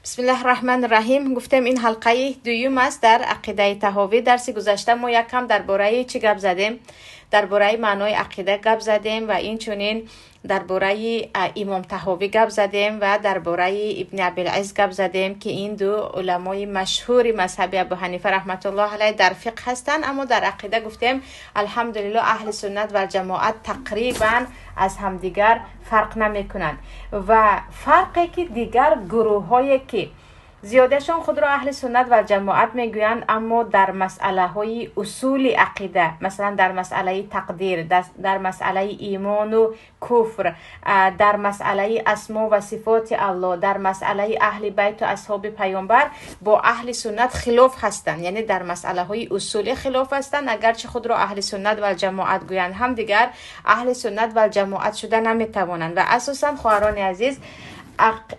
بسم الله الرحمن الرحیم. گفتم این حلقه دوم است در عقیده طحاوی. درس گذشته ما یکم درباره چی گپ زدیم؟ درباره معنای عقیده گپ زدیم و این چنین درباره امام طحاوی گپ زدیم و درباره ابن ابوالعز گپ زدیم که این دو علمای مشهور مذهب ابو حنیفه رحمت الله علیه در فقه هستند، اما در عقیده گفتیم الحمدلله اهل سنت و جماعت تقریبا از همدیگر فرق نمی کنند و فرقی که دیگر گروه هایی که زیادشان خود را اهل سنت و جماعت میگویند، اما در مسئله های اصول عقیده، مثلا در مسئله تقدیر، در مسئله ایمان و کفر، در مسئله اسما و صفات الله، در مسئله اهل بیت و اصحاب پیامبر با اهل سنت خلاف هستند، یعنی در مسئله های اصول خلاف هستند. اگرچه خود را اهل سنت و جماعت گویند، هم دیگر اهل سنت و جماعت شده نمیتوانند. و اساسا خواهران عزیز،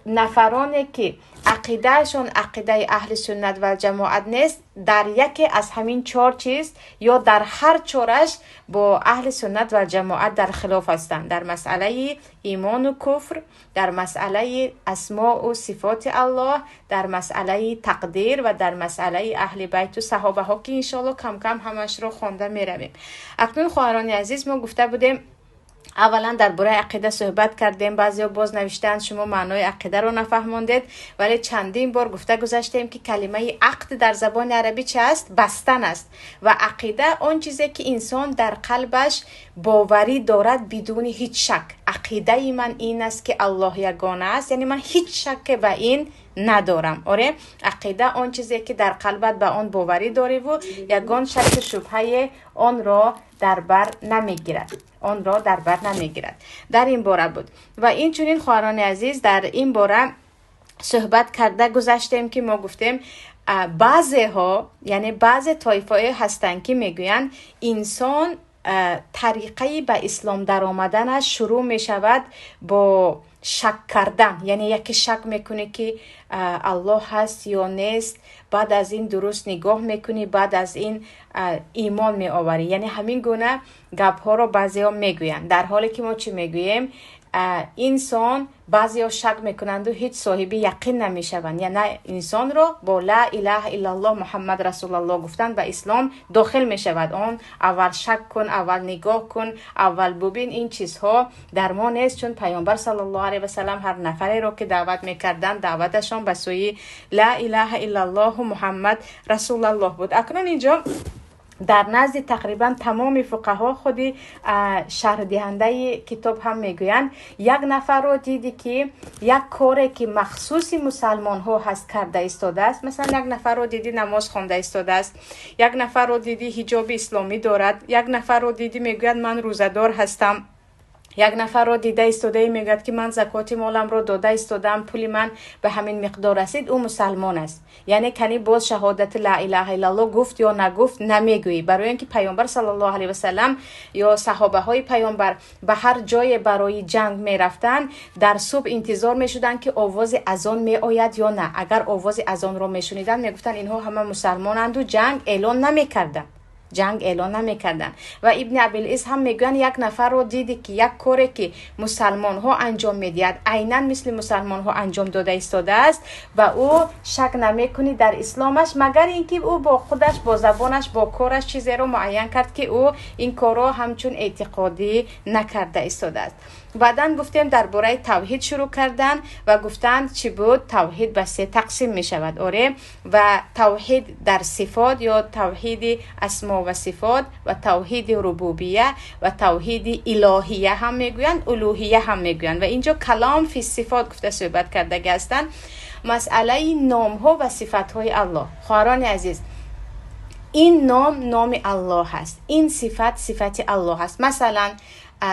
نفرانی که عقیدهشون عقیده اهل سنت و جماعت نیست، در یکی از همین چهار چیز یا در هر چهارش با اهل سنت و جماعت در خلاف هستند: در مسئله ایمان و کفر، در مسئله اسماء و صفات الله، در مسئله تقدیر و در مسئله اهل بیت و صحابه ها که انشاءالله کم کم همش رو خوانده میرویم. اکنون خواهران عزیز، ما گفته بودیم اولا درباره عقیده صحبت کردیم. بعضیا باز نوشتند شما معنای عقیده رو نفهماندید، ولی چندین بار گفته گذاشتیم که کلمه عقد در زبان عربی چه است؟ بستن است. و عقیده اون چیزی که انسان در قلبش باوری دارد بدون هیچ شک. عقیده من این است که الله یگانه است، یعنی من هیچ شک به این ندارم. آره، عقیده اون چیزی که در قلبت به آن باوری داری و یگان شک شبهه آن را در بر نمیگیرد، در این باره بود. و این چنین خواهران عزیز، در این باره صحبت کرده گذاشتیم که ما گفتیم بعضی ها، یعنی بعضی طایفه هستند که میگویند انسان طریقه به اسلام در آمدنش شروع می شود با شک کردن، یعنی یکی شک میکنه که الله هست یا نیست، بعد از این درست نگاه میکنی، بعد از این ایمان می آوری. یعنی همین گونه گپ ها رو بعضی ها میگویند، در حالی که ما چی میگوییم؟ انسان بعضی ها شک میکنند و هیچ صاحب یقین نمیشوند، یعنی انسان رو با لا اله الا الله محمد رسول الله گفتن به اسلام داخل میشود. اون اول شک کن، اول نگاه کن، اول ببین، این چیزها در ما نیست، چون پیامبر صلی الله علیه و سلم هر نفری رو که دعوت میکردن دعوتشان به سوی لا اله الا الله محمد رسول الله بود. اکنون اینجا در نزد تقریبا تمام فقها خودی شرح دهنده کتاب هم میگویند یک نفر رو دیدی که یک کاری که مخصوص مسلمان ها هست کرده ایستاده است، مثلا یک نفر رو دیدی نماز خوانده ایستاده است، یک نفر رو دیدی حجاب اسلامی دارد، یک نفر رو دیدی میگوید من روزدار هستم، یک نفر رو دیده ایستاده میگه که من زکات مالم رو داده ایستادم، پول من به همین مقدار رسید، او مسلمان است. یعنی کنی باز شهادت لا اله الا الله گفت یا نگفت نمیگویی، برای اینکه پیامبر صلی الله علیه و سلم یا صحابه های پیامبر به هر جای برای جنگ میرفتن، در صبح انتظار میشدن که آواز اذان می آید یا نه. اگر آواز اذان رو میشنیدن میگفتن اینها همه مسلمانند و جنگ اعلان نمیکردن. و ابن ابوالعز هم میگن یک نفر رو دیدی که یک کاری که مسلمان ها انجام میدید عیناً مثل مسلمان ها انجام داده ایستاده است و او شک نمیکنی در اسلامش، مگر اینکه او با خودش، با زبانش، با کارش چیزی رو معین کرد که او این کارو همچون اعتقادی نکرده ایستاده است. بعدن گفتیم درباره توحید شروع کردن و گفتند چی بود؟ توحید به 3 تقسیم می شود. آره، و توحید در صفات یا توحید اسما و صفات و توحید ربوبیه و توحید الهیه هم میگویند، الوهیه هم میگویند. و اینجا کلام فی صفات گفته صحبت کرده هستند، مسئله نام ها و صفات های الله. خواهران عزیز، این نام الله هست، این صفت الله هست. مثلا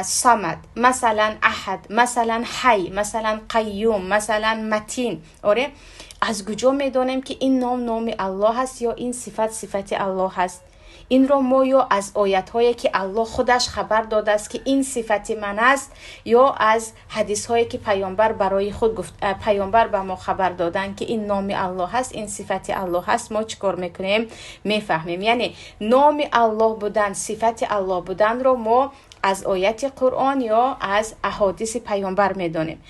صمد، مثلا احد، مثلا حی، مثلا قیوم، مثلا متین. آره، از کجا میدونیم که این نام الله هست یا این صفت الله هست؟ این رو ما یا از آیت هایی که الله خودش خبر داده است که این صفت من است، یا از حدیث هایی که پیامبر برای خود گفت، پیامبر به ما خبر دادن که این نام الله هست، این صفت الله هست، ما چیکار میکنیم؟ میفهمیم. یعنی نام الله بودن، صفت الله بودن رو ما از آیت قرآن یا از احادیث پیامبر میدانیم.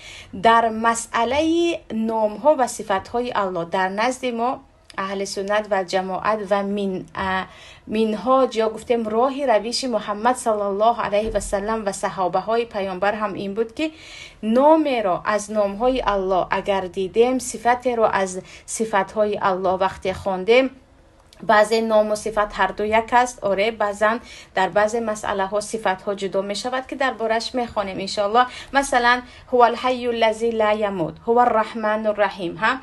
در مسئله نام ها و صفات های الله در نزد ما اهل سنت و جماعت و منهاج یا گفتیم راه روش محمد صلی الله علیه و سلم و صحابه های پیامبر هم این بود که نام را از نام های الله اگر دیدیم، صفت را از صفت های الله وقتی خواندیم، بعضی نام و صفت هر دو یک است. آره، بعضا در بعضی مسئله ها صفت ها جدا می شود که در بارش می خوانیم انشاءالله. مثلا هو الحی الذی لا یموت، هو الرحمن الرحیم. ها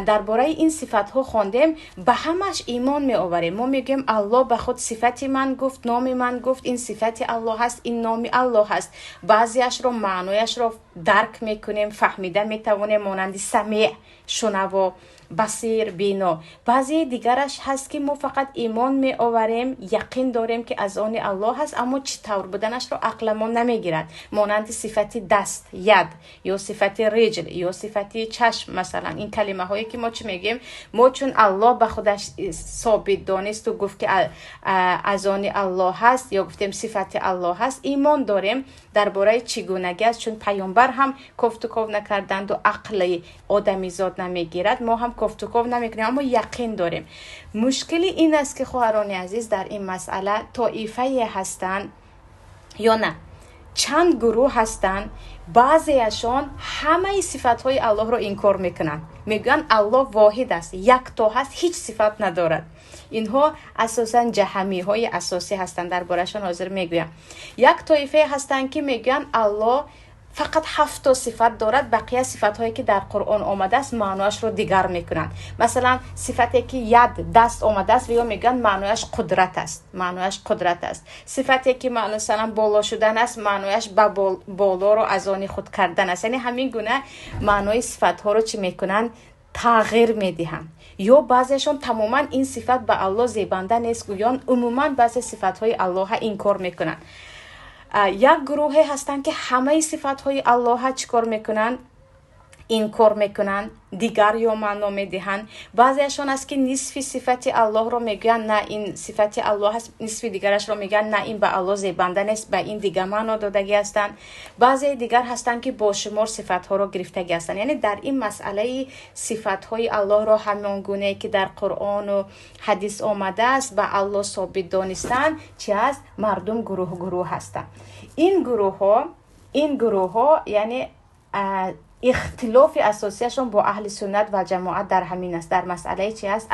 در باره این صفت ها خواندیم، به همش ایمان می آوریم. ما میگیم الله به خود صفت من گفت، نام من گفت، این صفت الله هست، این نام الله هست. بعضیش رو معنایش رو درک میکنیم، فهمیده میتوانیم، مانند سمیع، شنوا، بصیر، بینا. بعضی دیگرش هست که ما فقط ایمان می آوریم، یقین داریم که از آن الله هست، اما چطور بودنش رو عقل ما نمیگیرد، مانند صفت دست، ید، یا صفت رجل، یا صفت چشم. مثلا این کلمه هایی که ما چی میگیم، ما چون الله به خودش ثابت دانست و گفت که از آن الله هست، یا گفتیم صفت الله هست، ایمان داریم. درباره چگونگی است، چون پیامبر هم کفت و کاو نکردند و عقل آدمی زاد نمیگیرد، ما هم کفت و کاو نمیکنیم، اما یقین داریم. مشکل این است که خواهران عزیز در این مسئله طایفه هستند یا نه چند گروه هستند، بعضیشان همه صفات های الله را انکار میکنند، میگن الله واحد است، یک تا هست، هیچ صفت ندارد. اینها اساسا جهمی های اساسی هستند، در بارشان حاضر میگویم. یک طایفه هستند که میگن الله فقط 7 صفت دارد، بقیه صفت هایی که در قرآن آمده است معناش رو دیگر میکنند. مثلا صفتی که ید، دست آمده است، یا میگن معناش قدرت است، معناش قدرت است. صفتی که مثلا بالا شدن است، معناش بالا رو از آن خود کردن است. یعنی همین گونه معنای صفت ها رو چی میکنن؟ تغییر میدهند. یا بعضیشون تماما این صفت به الله زیبنده نیست، گویان عموما بعضی صفت های الله انکار میکنند. یک گروه هستند که همه صفات های الله چیکار میکنند؟ انکار میکنند، دیگر یا معنا میدهند. بعضیشون است که نصف صفت الله رو میگن نه این صفت الله هست، نصف دیگرش رو میگن نه این به الله زیبنده نیست، به این دیگر معنا دادگی هستند. بعضی دیگر هستند که با شمار صفت ها رو گرفتگی هستند. یعنی در این مسئله صفت های الله رو همان گونه که در قرآن و حدیث آمده است به الله ثابت دانستن چی است؟ مردم گروه هستند. این گروه ها یعنی اختلاف اساسیشون با اهل سنت و جماعت در همین است. در مسئله چی است؟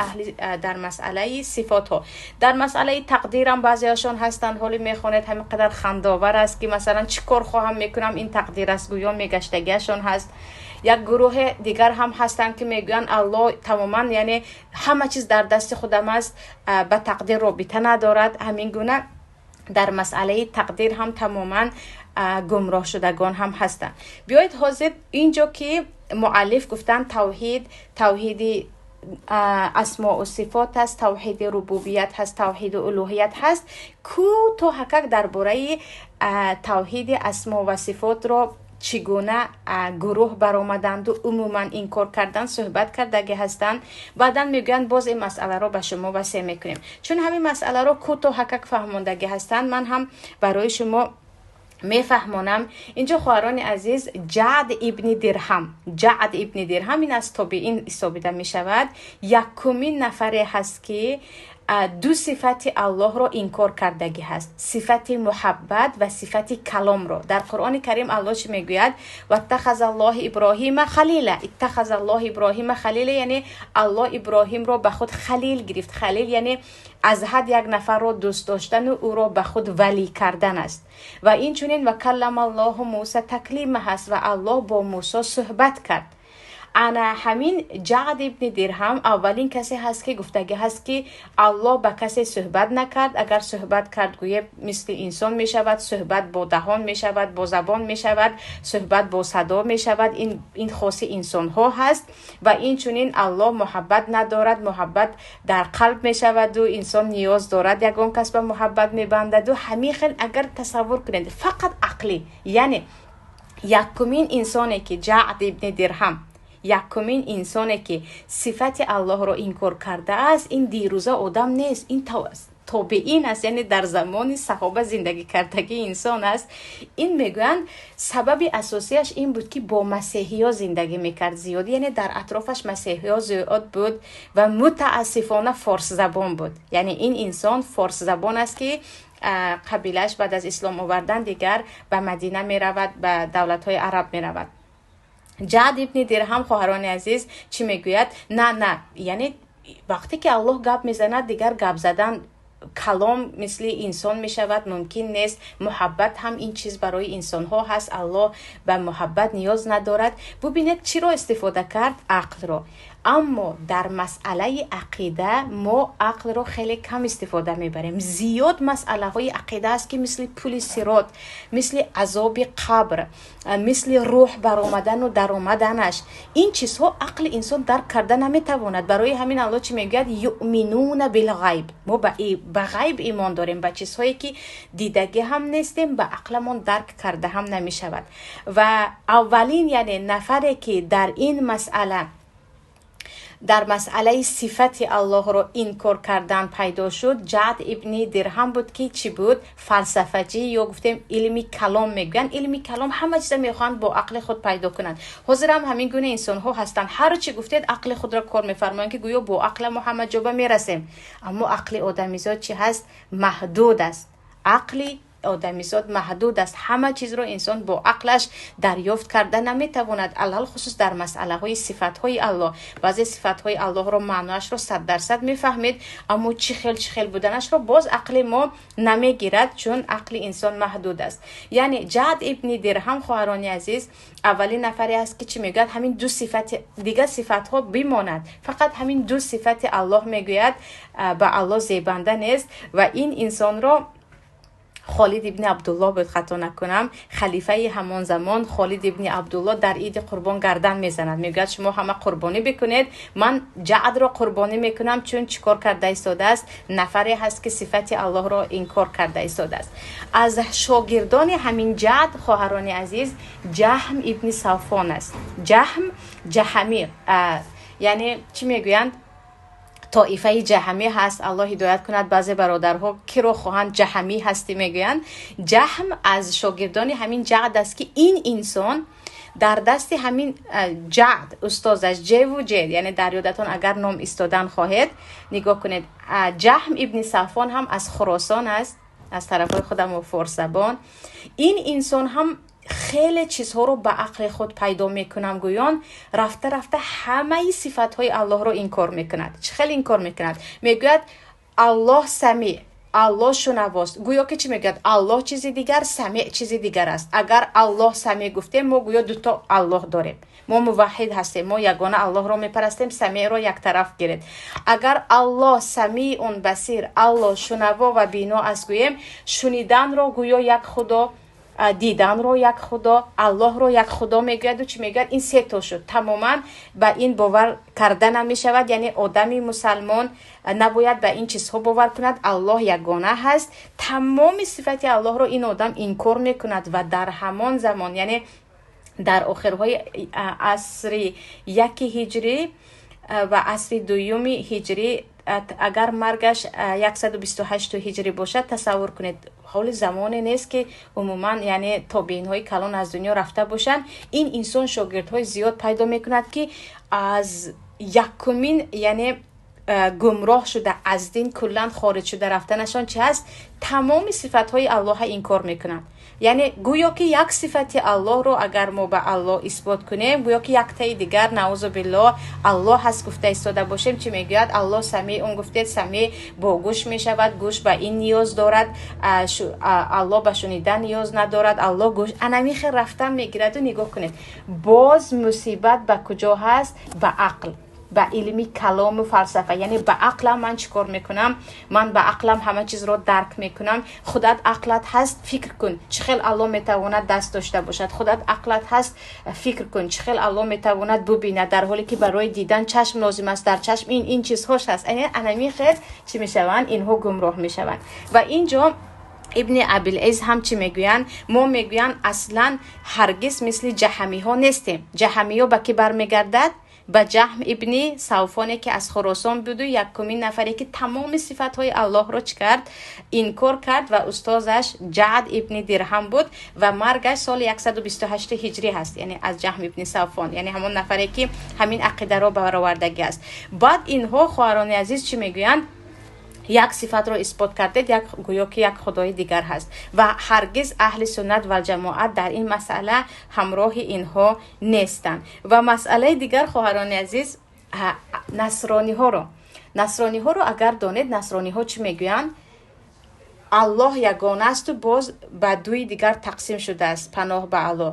در مسئله صفات ها. در مسئله تقدیر هم بعضیشون هستند، حالی میخونید همینقدر خنداور است که مثلا چی کار خواهم میکنم این تقدیر است، گویا میگشتگیشون هست. یک گروه دیگر هم هستند که میگن الله تماما یعنی همه چیز در دست خودم است، به تقدیر رابطه ندارد. همین گونه در مسئله تقدیر هم تماما گمراه شدگان هم هستند. بیایید حاضر اینجا که مؤلف گفتن توحید اسماء و صفات هست، توحید ربوبیت هست، توحید الوهیت هست، کو تو حقیق درباره توحید اسماء و صفات را چگونه گروه برآمدند و عموما انکار کردن صحبت کردگی هستند. بعدا میگن باز این مسئله رو به شما وسیع میکنیم، چون همین مسئله رو کو تو حقیق فهماندگی هستند. من هم برای شما میفهمانم. اینجا خواهران عزیز، جعد ابن درهم این از تابعین ثابت می شود، یکمین نفری هست که دو صفت الله را انکار کردگی هست، صفت محبت و صفت کلام را. در قرآن کریم الله چی میگوید؟ و اتخذ الله ابراهیم خلیلا. اتخذ الله ابراهیم خلیلا یعنی الله ابراهیم را به خود خلیل گرفت. خلیل یعنی از حد یک نفر را دوست داشتن و او را به خود ولی کردن است. و این چنین و کلم الله موسی تکلیم هست و الله با موسی صحبت کرد. انا همین جعد ابن درهم اولین کسی هست که گفتگی هست که الله با کسی صحبت نکرد، اگر صحبت کرد گویا مثل انسان می شود، صحبت با دهان می شود، با زبان می شود، صحبت با صدا می شود. این خاص انسان ها هست. و این چنین الله محبت ندارد، محبت در قلب می شود و انسان نیاز دارد یگان کس به محبت می بندد. و همین اگر تصور کنید فقط عقلی، یعنی یکمین انسانی که جعد ابن درهم، یکمین انسانی که صفت الله را انکار کرده است، این دیروزه آدم نیست، این تابعین است، یعنی در زمان صحابه زندگی کردگی انسان است. این میگویند سبب اساسیش این بود که با مسیحی ها زندگی میکرد زیاد، یعنی در اطرافش مسیحی ها زیاد بود و متاسفانه فارس زبان بود. یعنی این انسان فارس زبان است که قبیلش بعد از اسلام آوردن دیگر به مدینه می رود، به دولت های عرب می رود. جعد ابن درهم خواهران عزیز چی میگوید؟ نه یعنی وقتی که الله گپ میزند دیگر گپ زدن کلام مثل انسان می شود ممکن نیست. محبت هم این چیز برای انسان ها هست، الله به محبت نیاز ندارد. ببینید چرا استفاده کرد؟ عقل رو. اما در مسئله عقیده ما عقل رو خیلی کم استفاده میبریم. زیاد مسئله های عقیده است که مثل پول صراط، مثل عذاب قبر، مثل روح برآمدن و در آمدنش، این چیزها عقل انسان درک کرده نمیتواند. برای همین الله چی میگه؟ یؤمنون بالغیب. ما به غیب ایمان داریم، به چیزهایی که دیدگی هم نیستیم، به عقلمون درک کرده هم نمیشود. و اولین یعنی نفری که در این مسئله در مسئله صفت الله رو انکار کردن پیدا شد جعد ابن درهم بود که چی بود؟ فلسفه‌جی یا گفتیم علمی کلام میگن. علمی کلام همه چیز میخوان با عقل خود پیدا کنند. حاضر هم همین گونه انسان ها هستند، هر چی گفتید عقل خود را کار میفرمایند که گویا با عقل ما همه جا میرسیم. اما عقل آدمیزاد چی هست؟ محدود است. عقلی آدمیزاد محدود است. همه چیز رو انسان با عقلش دریافت کرده نمیتواند، علل خصوص در مسئله های صفت های الله. بعضی صفت های الله رو معناش رو 100% میفهمید، اما چی خیل بودنش رو باز عقل ما نمیگیرد، چون عقل انسان محدود است. یعنی جعد ابن درهم خواهران عزیز اولین نفری است که چی میگه؟ همین دو صفت، دیگه صفت ها بماند، فقط همین دو صفت الله میگوید به الله زیبنده نیست. و این انسان رو خالد ابن عبدالله بود خطا نکنم، خلیفه همان زمان خالد ابن عبدالله در عید قربان گردن میزند، میگه شما همه قربانی بکنید، من جعد را قربانی میکنم چون چیکار کرده ایستاده است؟ نفری هست که صفت الله را انکار کرده ایستاده است. از شاگردان همین جعد خواهران عزیز جهم ابن صفوان است. جهمی یعنی چی میگویند؟ طائفه جهمی هست. الله هدایت کند بعضی برادرها که رو خواهند جهمی هستی میگویند. جهم از شاگردان همین جعد است که این انسان در دست همین جعد استادش جه و جد، یعنی در یادتان اگر نام استادن خواهد نگاه کنید، جهم ابن صفوان هم از خراسان است، از طرفای خودم و فارس زبان. این انسان هم خیلی چیزها رو به عقل خود پیدا میکنم، گویان رفته همه صفت های الله رو انکار میکند. چه خیلی انکار میکند؟ میگوید الله سمیع، الله شنواست. گویا که چی میگوید؟ الله چیزی دیگر، سمیع چیزی دیگر است. اگر الله سمیع گفتیم ما گویا دوتا الله داریم، ما موحد هستیم، ما یگانه الله رو میپرستیم، سمیع رو یک طرف گیرید. اگر الله سمیع اون بصیر، الله شنوا و بینا است گوییم، شنیدن رو گویا یک خدا، دیدن رو یک خدا، الله رو یک خدا میگوید و چی میگوید؟ این سه تا شد. تماما به این باور کرده نمی شود. یعنی آدمی مسلمان نباید به این چیزها باور کند. الله یگانه هست، تمام صفت الله رو این آدم انکار میکند و در همان زمان، یعنی در آخرهای عصر 1 هجری و عصر 2 هجری، اگر مرگش 128 هجری باشد، تصور کنید حال زمانی نیست که عموما یعنی تابعین های کلان از دنیا رفته باشند. این انسان شاگردهای زیاد پیدا میکند که از یکمین یعنی گمراه شده، از دین کلا خارج شده رفتنشان چه هست؟ تمام صفت های الله انکار میکنند. یعنی گویا که یک صفت الله رو اگر ما به الله اثبات کنیم، گویا که یک تای دیگر نعوذ بالله الله هست گفته ایستاده باشیم. چی میگوید؟ الله سمیع، اون گفته سمیع با گوش میشود، گوش به این نیاز دارد، الله به شنیدن نیاز ندارد، الله گوش انمیخ رفتن میگیرد. و نگاه کنید باز مصیبت به کجا هست؟ به عقل، به علمی کلام و فلسفه. یعنی به عقلم من چیکار میکنم؟ من به عقلم همه چیز رو درک میکنم. خودت عقلت هست، فکر کن چخیل الله میتواند دست داشته باشد. خودت عقلت هست، فکر کن چخیل الله میتواند ببیند، در حالی که برای دیدن چشم لازم است. در چشم این چیزهاش هست. یعنی انمی خیر چی میشوند؟ اینها گمراه میشوند. و اینجا ابن ابوالعز هم چی میگویند؟ ما میگویند اصلا هرگز مثل جهمی ها نیستیم. جهمی ها به کی برمیگردد؟ به جهم ابن صوفانی که از خراسان بود و یکمین نفری که تمام صفات الله رو چی کرد؟ انکار کرد و استادش جعد ابن درهم بود و مرگش سال 128 هجری هست. یعنی از جهم ابن صوفان، یعنی همون نفری که همین عقیده رو برآوردگی است. بعد اینها خواهران عزیز چی میگویند؟ یک صفت رو اثبات کرده، یک گویا که یک خدای دیگر هست و هرگز اهل سنت و جماعت در این مسئله همراه اینها نیستند. و مسئله دیگر خواهران عزیز، نصرانی ها رو اگر دانید، نصرانی ها چی میگویند؟ الله یگانه است و باز به دوی دیگر تقسیم شده است، پناه به الله،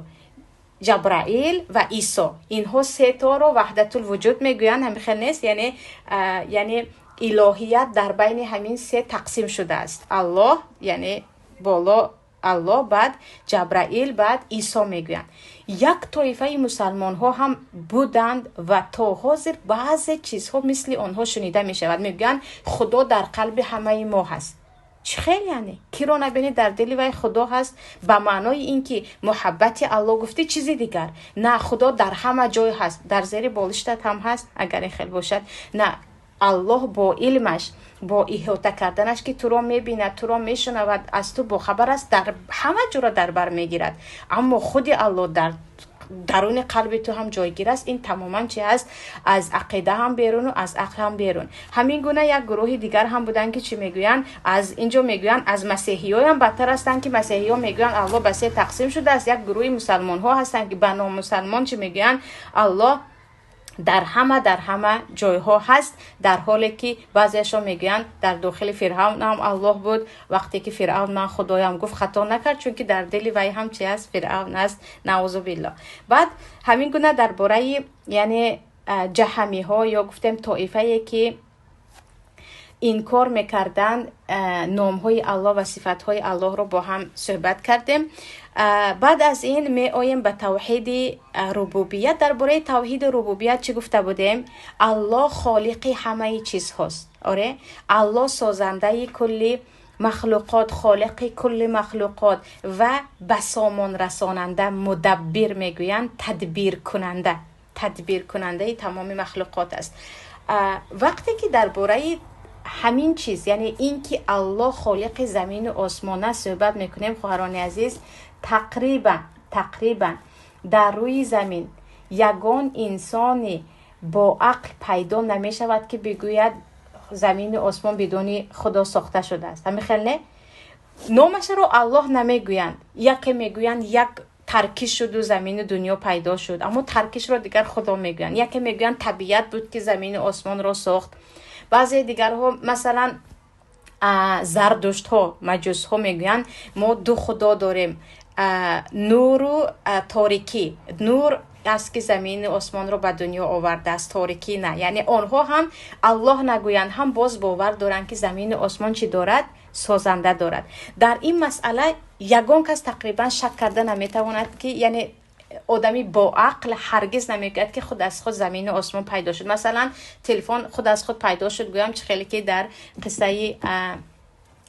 جبرائیل و عیسی. اینها سه تا رو وحدت الوجود میگویند. همین خیلی نیست، یعنی الهیت در بین همین سه تقسیم شده است. الله یعنی بالا الله، بعد جبرائیل، بعد عیسی میگویند. یک طایفه مسلمان ها هم بودند و تا حاضر بعضی چیزها مثل آنها شنیده می شود. میگویند خدا در قلب همه ما هست. چه خیلی یعنی کی رو نبینی در دل وی خدا هست، به معنای اینکه محبت الله گفته چیزی دیگر نه، خدا در همه جای هست، در زیر بالشتت هم هست اگر این خیلی باشد. نه، الله با علمش، با احاطه کردنش که تو را میبیند، تو را میشنود، از تو با خبر است، در همه جا را در بر میگیرد. اما خود الله در درون قلب تو هم جایگیر است. این تماما چی است؟ از عقیده هم بیرون و از عقل هم بیرون. همین گونه یک گروه دیگر هم بودن که چی میگویند؟ از اینجا میگویند از مسیحی ها هم بدتر هستند که مسیحی ها میگویند الله به سه تقسیم شده است. یک گروه مسلمان ها هستند که به نام مسلمان چی میگویند؟ الله در همه جایها هست، در حالی که بعضیشون میگن در داخل فرعون هم الله بود. وقتی که فرعون من خدایم گفت خطا نکرد، چون که در دل وی هم چی است؟ فرعون است، نعوذ بالله. بعد همین گونه درباره یعنی جهمی ها یا گفتم طایفه که انکار میکردن نام های الله و صفات های الله رو با هم صحبت کردیم. بعد از این می آییم به توحید ربوبیت. درباره توحید ربوبیت چی گفته بودیم؟ الله خالق همه چیز هست. آره، الله سازنده کل مخلوقات، خالق کل مخلوقات و بسامان رساننده، مدبر میگویند، تدبیر کننده تمام مخلوقات است. وقتی که درباره همین چیز، یعنی این که الله خالق زمین و آسمان است صحبت میکنیم خواهران عزیز، تقریبا در روی زمین یگان انسانی با عقل پیدا نمی شود که بگوید زمین و آسمان بدون خدا ساخته شده است. همین خیلی نه؟ نامش رو الله نمیگویند. یکی میگویند یک ترکیش شد و زمین و دنیا پیدا شد، اما ترکیش رو دیگر خدا میگویند. یکی میگویند طبیعت بود که زمین و آسمان رو ساخت. بعضی دیگر ها مثلا زردشت ها، مجوس ها میگویند ما دو خدا داریم، نور و تاریکی. نور است که زمین و آسمان رو به دنیا آورده است، تاریکی نه. یعنی آنها هم الله نگویند، هم باز باور دارند که زمین و آسمان چی دارد؟ سازنده دارد. در این مسئله یگان کس تقریبا شک کرده نمیتواند که یعنی آدمی با عقل هرگز نمیگوید که خود از خود زمین و آسمان پیدا شد. مثلا تلفن خود از خود پیدا شد، گویم چه خیلی که در قصه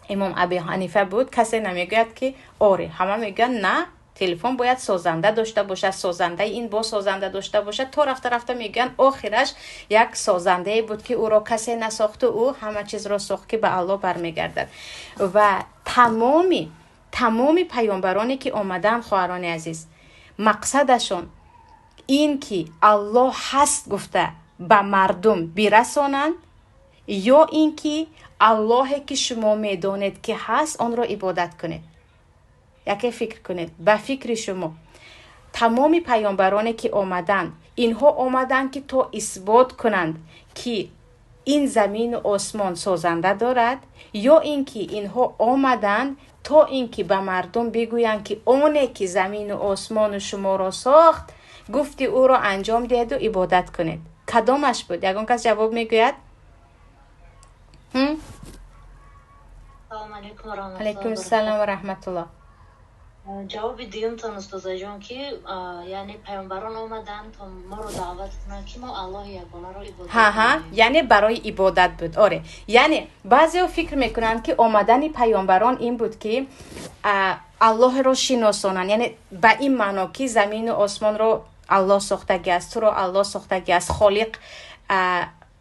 امام ابی حنیفه بود، کسی نمیگوید که آره، همه میگن نه، تلفن باید سازنده داشته باشه، سازنده این با سازنده داشته باشه. تا رفته میگن آخرش یک سازنده بود که او را کسی نساخت و او همه چیز را ساخت که به الله برمیگردد. و تمامی پیامبرانی که آمدن خواهران عزیز، مقصدشون این که الله هست گفته به مردم برسانند، یا این که الله که شما میدانید که هست آن را عبادت کنید. یکی فکر کنید، به فکر شما تمامی پیامبرانی که آمدن، اینها آمدن که تو اثبات کنند که این زمین و آسمان سازنده دارد، یا اینکه اینها آمدن تا اینکه به مردم بگویند که اونه که زمین و آسمان شما را ساخت گفتی او را انجام دهید و عبادت کنید. کدامش بود؟ یگان کس جواب میگوید؟ سلام علیکم و رحمت الله. علیکم السلام و رحمت الله. جواب دیگه تان استاد جان که یعنی پیامبران آمدن تا ما رو دعوت کنن که ما الله یگانه رو عبادت کنیم. یعنی برای عبادت بود. آره، یعنی بعضیا فکر میکنن که آمدن پیامبران این بود که الله رو شناسانن، یعنی به این معنا که زمین و آسمان رو الله ساختگی است، تو رو الله ساختگی است. خالق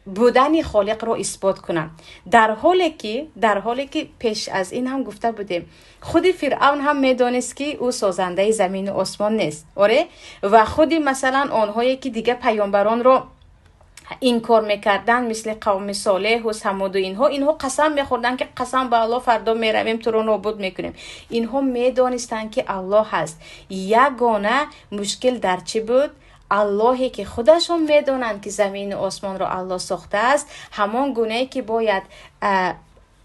بودن خالق رو اثبات کنن. در حالی که پیش از این هم گفته بودیم خودی فرعون هم میدانست که او سازنده زمین و آسمان نیست. آره، و خودی مثلا آنهایی که دیگه پیامبران رو این کار میکردن مثل قوم صالح و ثمود و اینها قسم میخوردن که قسم به الله فردا میرویم تو رو نابود میکنیم. اینها میدانستن که الله هست. یگانه مشکل در چی بود؟ اللهی که خودشون میدونن که زمین و آسمان رو الله ساخته است، همان گونه که باید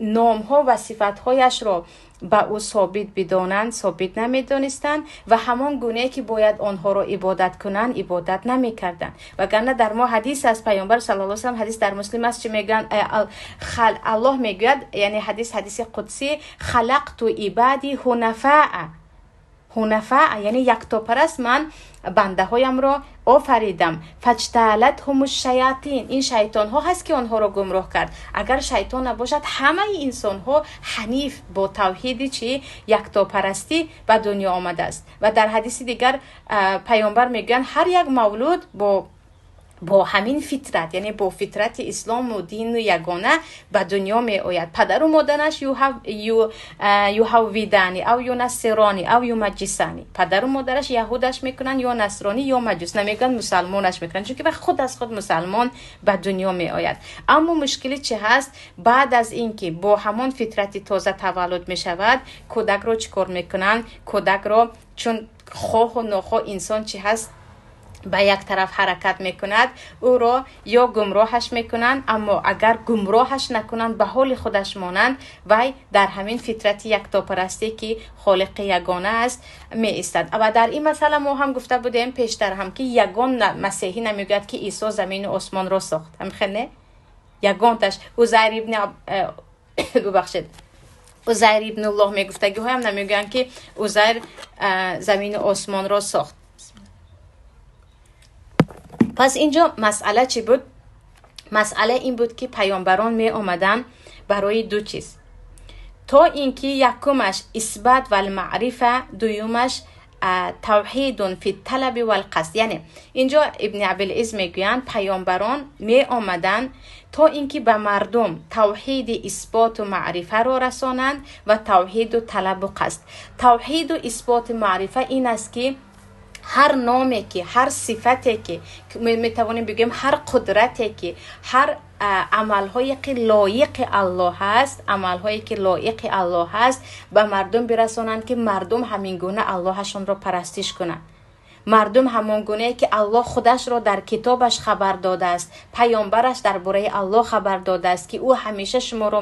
نام ها و صفت هایش رو به او ثابت بدانند ثابت نمیدانستند و همان گونه که باید آنها رو عبادت کنند عبادت نمیکردند. وگرنه در ما حدیث از پیامبر صلی الله علیه و سلم، حدیث در مسلم است که میگن الله میگوید، یعنی حدیث قدسی، خلقت عبادی حنفاء، یعنی یکتا پرست من بنده هایم را آفریدم. فاجتالتهم الشیاطین، این شیطان ها هست که آنها را گمراه کرد. اگر شیطان نباشد همه انسان ها حنیف با توحید چی یکتا پرستی به دنیا آمده است. و در حدیث دیگر پیامبر میگن هر یک مولود با همین فطرت، یعنی با فطرت اسلام و دین و یگانه به دنیا می آید. پدر و مادرش یهودانی او نصرانی او مجوسانی، پدر و مادرش یهودش میکنن یا نصرانی یا مجوس، نمیگن مسلمانش میکنن، چون که خود از خود مسلمان به دنیا می آید. اما مشکلی چه هست؟ بعد از اینکه با همون فطرت تازه تولد می شود، کودک رو چیکار میکنن؟ کودک رو چون خواه و ناخواه انسان چی هست به یک طرف حرکت میکند، او را یا گمراهش میکنند، اما اگر گمراهش نکنند به حال خودش مانند و در همین فطرت یکتاپرستی که خالق یگانه است می ایستد. و در این مسئله ما هم گفته بودیم پیشتر هم که یگان مسیحی نمیگوید که عیسی زمین و آسمان را ساخت، همخنه یگانتش عزیر ابن عزیر ابن الله میگفتگی های هم نمیگویند که عزیر زمین و آسمان را ساخت. پس اینجا مسئله چی بود؟ مسئله این بود که پیامبران می آمدن برای دو چیز، تا اینکه یکمش اثبات و المعرفه، دویمش توحید فی الطلب و القصد. یعنی اینجا ابن ابوالعز میگویند پیامبران می آمدن تا اینکه به مردم توحید اثبات و معرفه را رسانند و توحید و طلب و قصد. توحید و اثبات معرفه این است که هر نامی که، هر صفتی که میتوانیم بگیم، هر قدرتی که، هر عملهایی که لایق الله هست، عملهایی که لایق الله هست به مردم برسانند که مردم همین گونه اللهشون را پرستش کنند. مردم همان گونه که الله خودش را در کتابش خبر داده است، پیامبرش درباره الله خبر داده است که او همیشه شما را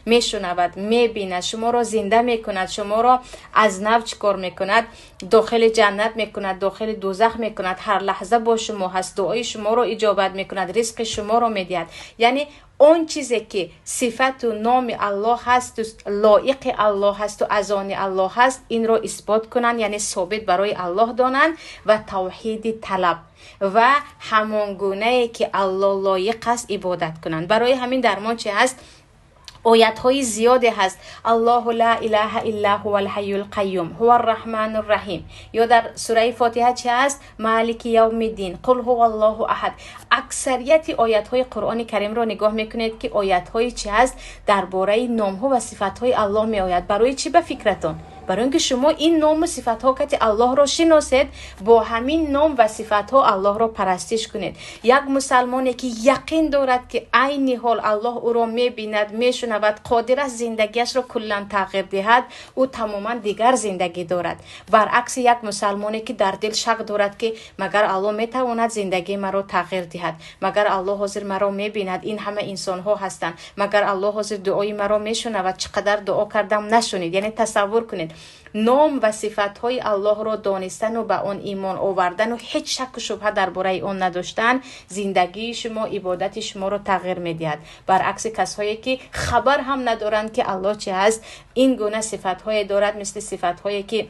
میشنود، میبیند، شما را زنده میکند، شما را از نو چکار میکند، داخل جنت میکند، داخل دوزخ میکند، هر لحظه با شما هست، دعای شما را اجابت میکند، رزق شما را میدهد. یعنی اون چیزی که صفت و نام الله هست و لایق الله هست و از آن الله هست، این را اثبات کنند، یعنی ثابت برای الله دانند و توحید طلب و همان گونه که الله لایق است عبادت کنند. برای همین در ما چه هست؟ آیات های زیاده هست. الله لا اله الا هو الحی القیوم هو الرحمن الرحیم. یا در سوره فاتحه چه هست؟ مالک یوم الدین، قل هو الله احد. اکثریت آیات های قرآن کریم را نگاه میکنید که آیات های چه هست؟ درباره نام ها و صفات های الله می آید. برای چی به فکرتون؟ برای اینکه شما این نام و صفات ها که الله را شناسید، با همین نام و صفات ها الله را پرستش کنید. یک مسلمانی که یقین دارد که عین حال الله او را میبیند، میشنود، قادر است زندگیش را کلا تغییر دهد، او تماما دیگر زندگی دارد. برعکس یک مسلمانی که در دل شک دارد که مگر الله میتواند زندگی مرا تغییر دهد، مگر الله حاضر مرا میبیند، این همه انسان ها هستند، مگر الله حاضر دعای مرا میشنود، چقدر دعا کردم نشنید. یعنی تصور کنید نام و صفات های الله را دانستن و به آن ایمان آوردن و هیچ شک و شبهه درباره آن نداشتن، زندگی شما، عبادت شما را تغییر میدهد. برعکس کسایی که خبر هم ندارند که الله چه هست، این گونه صفات های دارد، مثل صفات هایی که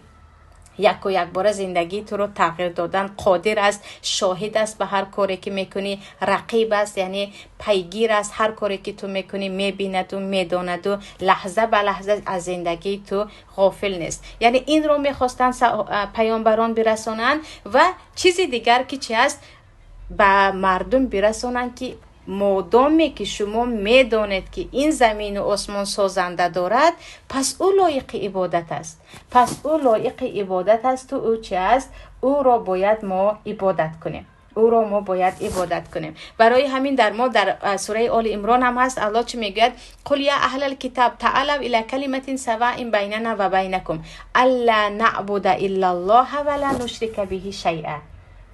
یک و یک بار زندگی تو رو تغییر دادن قادر است، شاهد است به هر کاری که میکنی، رقیب است یعنی پیگیر است، هر کاری که تو میکنی میبیند و میداند و لحظه به لحظه از زندگی تو غافل نیست. یعنی این رو میخواستن پیامبران برسانند و چیزی دیگر که چی است به مردم برسانند که مادامی که شما میدانید که این زمین و آسمان سازنده دارد، پس او لایق عبادت است. پس او لایق عبادت است و او چی است؟ او را باید ما عبادت کنیم. او را ما باید عبادت کنیم. برای همین در سوره آل عمران هم هست الله چی میگه؟ قل یا اهل الكتاب تعالوا الى کلمة سواء بیننا و بینکم الا نعبد الا الله ولا نشرک به شیئا.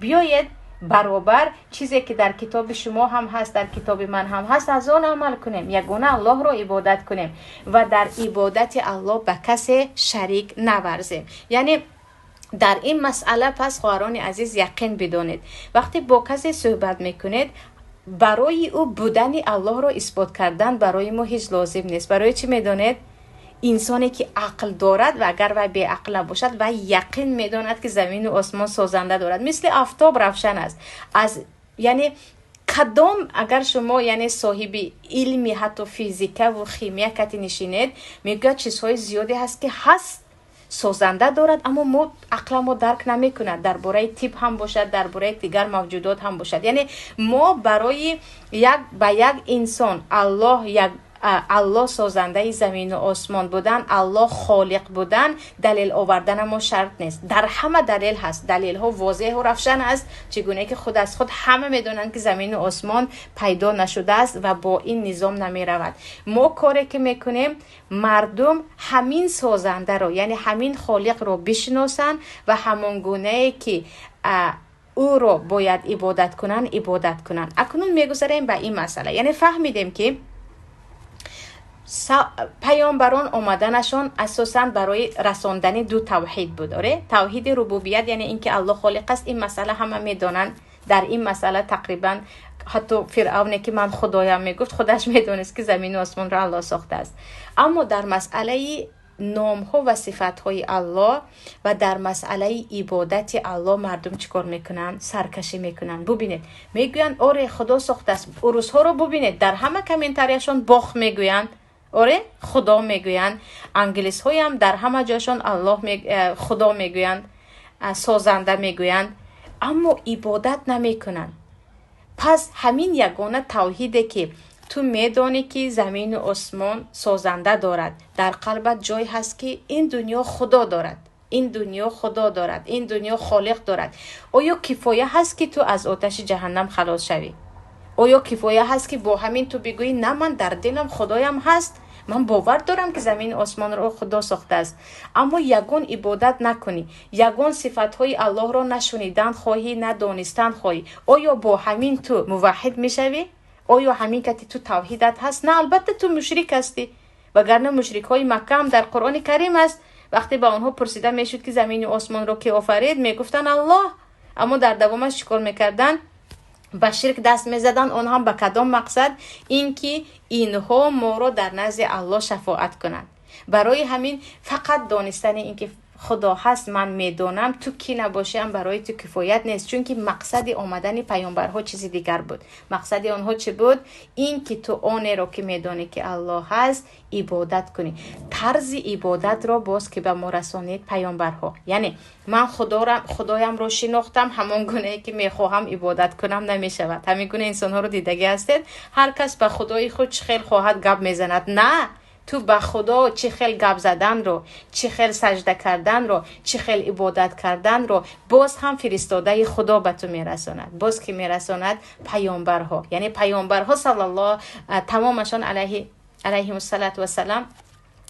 بیایید برابر چیزی که در کتاب شما هم هست، در کتاب من هم هست، از آن عمل کنیم، یگانه الله را عبادت کنیم و در عبادت الله به کسی شریک نورزیم. یعنی در این مسئله پس خواهران عزیز یقین بدانید وقتی با کسی صحبت میکنید برای او بودن الله را اثبات کردن برای ما هیچ لازم نیست. برای چی میدانید؟ انسانی که عقل دارد و اگر و بی عقل نباشد و یقین میداند که زمین و آسمان سازنده دارد، مثل آفتاب روشن است. یعنی کدام اگر شما یعنی صاحب علمی حتی فیزیک و شیمی کتی نشینید میگه چیزهای زیادی هست که هست سازنده دارد اما ما عقل ما درک نمیکند، درباره طب هم باشد، درباره دیگر موجودات هم باشد. یعنی ما برای یک انسان الله سازنده زمین و آسمان بودن، الله خالق بودن دلیل آوردن ما شرط نیست. در همه دلیل هست، دلیل ها واضح و روشن است، چگونه که خود از خود همه میدونن که زمین و آسمان پیدا نشده است و با این نظام نمی رود. ما کاری که میکنیم مردم همین سازنده رو یعنی همین خالق رو بشناسن و همون گونه که او رو باید عبادت کنن. اکنون میگذاریم به این مسئله. یعنی فهمیدیم که پیامبران آمدنشان اساساً برای رساندن دو توحید بود. توحید ربوبیت یعنی اینکه الله خالق است، این مسئله همه میدونن. در این مسئله تقریبا حتی فرعونی که من خدایم میگفت خودش میدونست که زمین و آسمان را الله ساخته است. اما در مسئله نام ها و صفات های الله و در مسئله عبادت الله مردم چیکار میکنن؟ سرکشی میکنن. ببینید میگوین آره خدا ساخته است. عروس ها رو ببینید در همه کامنتاریشون باخ میگوین، آره خدا میگوین. انگلیس های هم در همه جاشون خدا میگوین، سازنده میگوین، اما عبادت نمیکنن. پس همین یگانه توحیده که تو میدانی که زمین و آسمان سازنده دارد، در قلبت جای هست که این دنیا خدا دارد، این دنیا خالق دارد. آیا کفایه هست که تو از آتش جهنم خلاص شوی؟ آیا کفایه هست که با همین تو بگویی نه من در دلم خدایم هست، من باور دارم که زمین آسمان رو خدا ساخته است، اما یگان عبادت نکنی، یگان صفاتهای الله رو نشنیدن خواهی، ندانستن خواهی، آیا با همین تو موحد میشوی؟ آیا همین که تو توحیدت هست؟ نه، البته تو مشرک هستی. وگرنه مشرک های مکه هم در قرآن کریم است، وقتی با آنها پرسیده میشد که زمین و آسمان رو که آفرید میگفتن الله، اما در دوامش چیکار میکردن؟ به شرک دست میزدن. آنها به کدام مقصد؟ اینکه اینها ما رو در نزد الله شفاعت کنند. برای همین فقط دانستن اینکه خدا هست من میدونم تو کی نباشم برای تو کفایت نیست، چون که مقصد آمدن پیامبرها چیزی دیگر بود. مقصد آنها چی بود؟ این که تو آن رو که میدونی که الله هست عبادت کنی. طرز عبادت رو باز که به ما رسانید پیامبرها. یعنی من خدایم رو شناختم، همون گونه که میخواهم عبادت کنم نمیشود. همین گونه انسان ها رو دیدگی هستید، هر کس به خدای خود چه خیل خواهد گپ میزند. نه، تو به خدا چه خیل گپ زدن رو، چه خیل سجده کردن رو، چه خیل عبادت کردن رو باز هم فرستاده خدا به تو میرساند. باز که میرساند پیامبرها، یعنی پیامبرها صلی الله تمامشان علیه السلام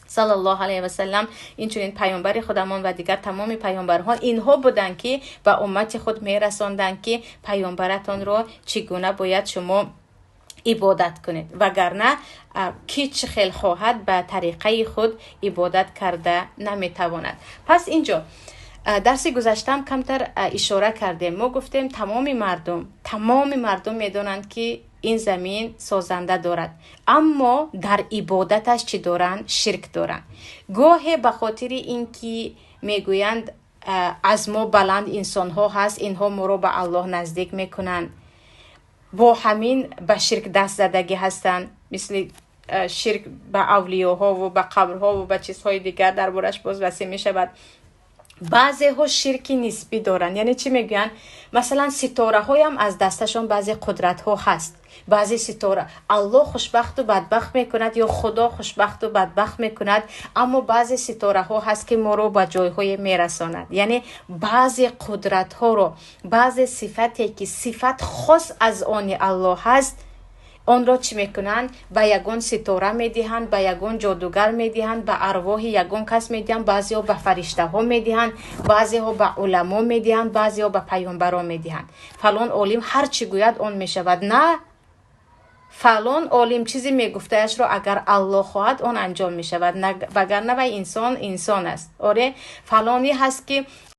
صلی الله علیه و سلم، این چنین پیامبر خودمان و دیگر تمام پیامبرها اینها بودن که به امت خود میرساندن که پیامبرتان رو چگونه باید شما عبادت کنید، وگرنه کی چه خیل خواهد به طریقه خود عبادت کرده نمیتواند. پس اینجا درس گذشتم کمتر اشاره کردیم. ما گفتیم تمام مردم میدونند که این زمین سازنده دارد، اما در عبادتش چی دارن؟ شرک دارن. گاهی به خاطر اینکه میگویند از ما بلند انسان ها هست، اینها ما رو به الله نزدیک میکنن، با همین به شرک دست زدگی هستن، مثل شرک به اولیاها و به قبرها و به چیزهای دیگر دربارش باز وسیع می شود. بعضی ها شرکی نسبی دارن، یعنی چی میگن؟ مثلا ستاره های هم از دستشون بعضی قدرت ها هست. بعضی ستاره الله خوشبخت و بدبخت میکند یا خدا خوشبخت و بدبخت میکند، اما بعضی ستاره ها هست که ما رو به جای های میرساند. یعنی بعضی قدرت ها رو، بعضی صفتی که صفت خاص از آن الله هست، آن را چی میکنن؟ به یگون ستاره میدهند، به یگون جادوگر میدهند، به ارواح یگون کس میدهند، بعضی ها به فرشته ها میدهند، بعضی ها به علما میدهند، بعضی ها به پیامبران میدهند. فلان عالم هر چی گوید آن میشود. نه، فلان عالم چیزی میگفتهش را اگر الله خواهد آن انجام میشود، وگرنه و انسان است. آره، فلانی هست که